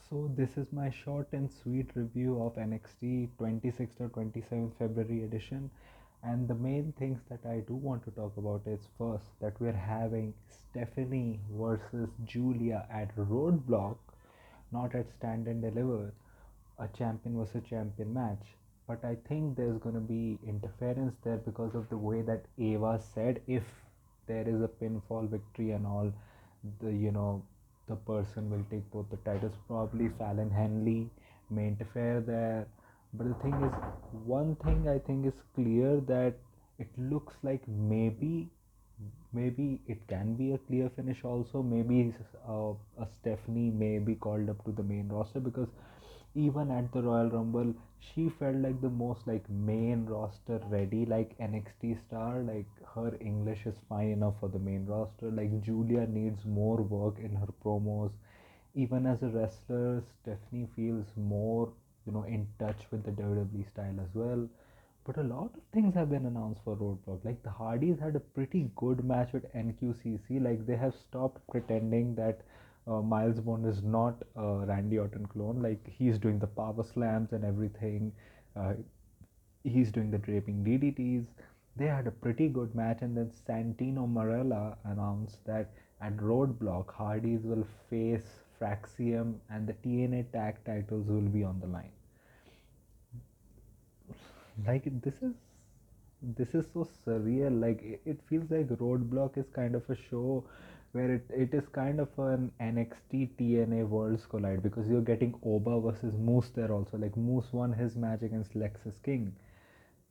So this is my short and sweet review of NXT 26th or 27th February edition. And the main things that I do want to talk about is first that we're having Stephanie versus Julia at Roadblock, not at Stand and Deliver, a champion versus champion match. But I think there's going to be interference there because of the way that Ava said if there is a pinfall victory and all, the person will take both the titles. Probably Fallon Henley may interfere there. But the thing is, one thing I think is clear that it looks like maybe it can be a clear finish also. Maybe a Stephanie may be called up to the main roster because even at the Royal Rumble, she felt like the most like main roster ready, like NXT star. Like her English is fine enough for the main roster. Like Julia needs more work in her promos. Even as a wrestler, Stephanie feels more, in touch with the WWE style as well. But a lot of things have been announced for Roadblock. Like the Hardys had a pretty good match with NQCC. Like they have stopped pretending that Miles Bond is not a Randy Orton clone. Like he's doing the power slams and everything. Uh, he's doing the draping DDTs. They had a pretty good match, and then Santino Marella announced that at Roadblock, Hardys will face Fraxium and the TNA tag titles will be on the line. Like this is so surreal. Like it feels like Roadblock is kind of a show where it is kind of an NXT TNA Worlds Collide because you're getting Oba versus Moose there also. Like Moose won his match against Lexus King,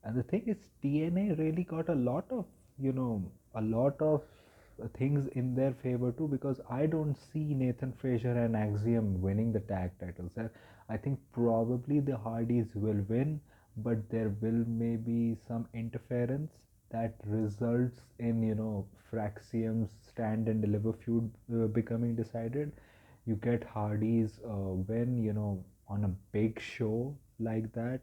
and the thing is TNA really got a lot of things in their favor too, because I don't see Nathan Frazier and Axiom winning the tag titles. I think probably the Hardys will win, but there will maybe some interference that results in Fraxium's stand and deliver feud becoming decided. You get Hardys win, on a big show like that.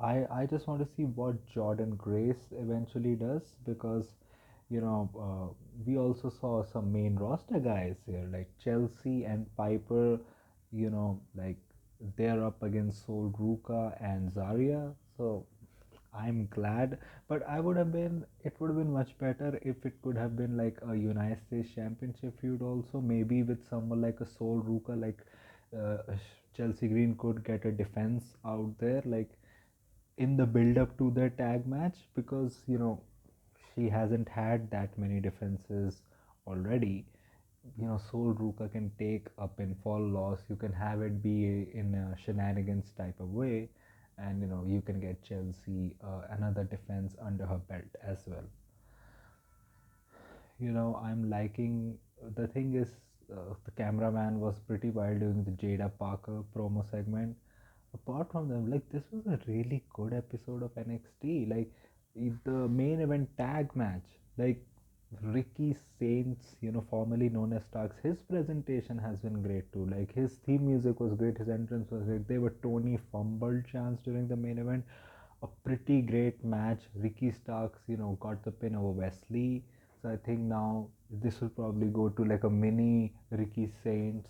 I just want to see what Jordan Grace eventually does, because we also saw some main roster guys here like Chelsea and Piper, like they're up against Sol Ruka and Zarya. So I'm glad, but it would have been much better if it could have been like a United States Championship feud also, maybe with someone like a Sol Ruka, like Chelsea Green could get a defense out there, like in the build up to the tag match, because she hasn't had that many defenses already. Soul Ruka can take a pinfall loss, you can have it be in a shenanigans type of way, and you can get Chelsea another defense under her belt as well. I'm liking the thing is the cameraman was pretty wild doing the Jada Parker promo segment. Apart from them, like this was a really good episode of NXT. Like the main event tag match, like Ricky Saints, formerly known as Starks, his presentation has been great too. Like his theme music was great, his entrance was great. They were Tony fumbled chants during the main event. A pretty great match. Ricky Starks, got the pin over Wesley. So I think now this will probably go to like a mini Ricky Saints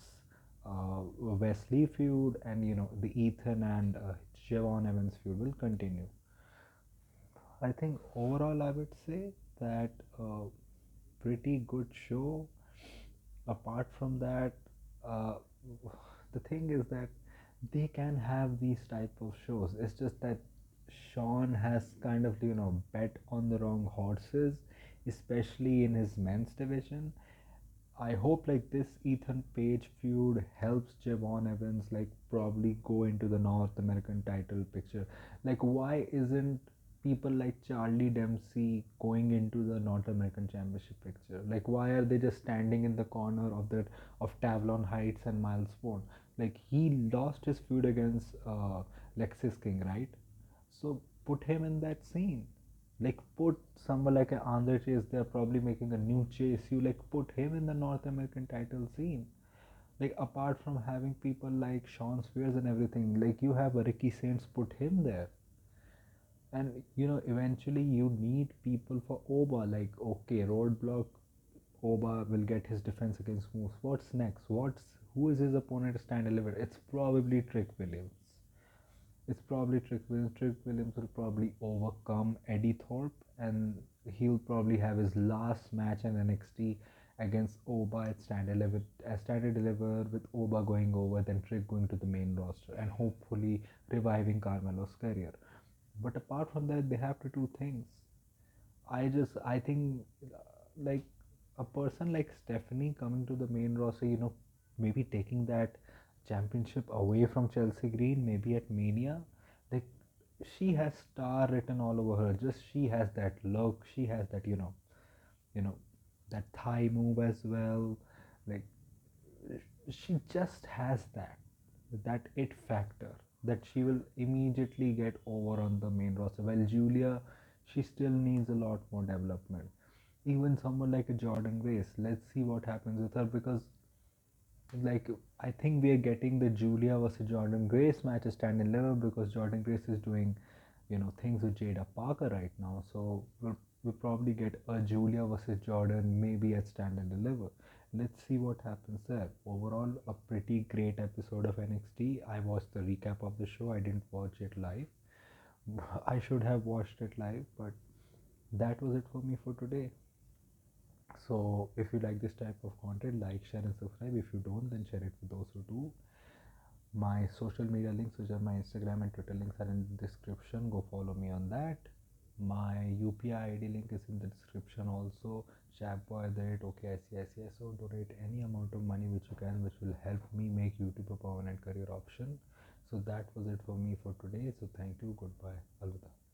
Wesley feud, and the Ethan and Javon Evans feud will continue. I think overall I would say that pretty good show. Apart from that, uh, the thing is that they can have these type of shows. It's just that Sean has kind of bet on the wrong horses, especially in his men's division. I hope like this Ethan Page feud helps Javon Evans like probably go into the North American title picture. Like why isn't people like Charlie Dempsey going into the North American Championship picture? Like why are they just standing in the corner of Tavlon Heights and Miles Bone? Like he lost his feud against Lexis King, right? So put him in that scene. Like put someone like an Andre Chase, they're probably making a new Chase. You like put him in the North American title scene. Like apart from having people like Sean Spears and everything, like you have a Ricky Saints, put him there. And eventually you need people for Oba. Like okay, Roadblock, Oba will get his defense against Moose. What's next? who is his opponent to stand 11? It's probably Trick Williams. It's probably Trick Williams. Trick Williams will probably overcome Eddie Thorpe, and he'll probably have his last match in NXT against Oba at Stand 11, Stand 11 with Oba going over, then Trick going to the main roster, and hopefully reviving Carmelo's career. But apart from that, they have to do things. I think like a person like Stephanie coming to the main roster, maybe taking that championship away from Chelsea Green, maybe at Mania, like she has star written all over her. Just she has that look, she has that, you know, that thigh move as well. Like she just has that it factor that she will immediately get over on the main roster. While Julia, she still needs a lot more development. Even someone like a Jordan Grace, let's see what happens with her, because like I think we are getting the Julia versus Jordan Grace match at Stand and Deliver because Jordan Grace is doing, things with Jada Parker right now. So we'll probably get a Julia versus Jordan maybe at Stand and Deliver. Let's see what happens there. Overall, a pretty great episode of NXT. I watched the recap of the show. I didn't watch it live. I should have watched it live, but that was it for me for today. So if you like this type of content, like, share, and subscribe. If you don't, then share it with those who do. My social media links, which are my Instagram and Twitter links, are in the description. Go follow me on that. My UPI ID link is in the description also. Chatboy at the rate OKICICI. So donate any amount of money which you can, which will help me make YouTube a permanent career option. So that was it for me for today. So thank you. Goodbye. Alvida.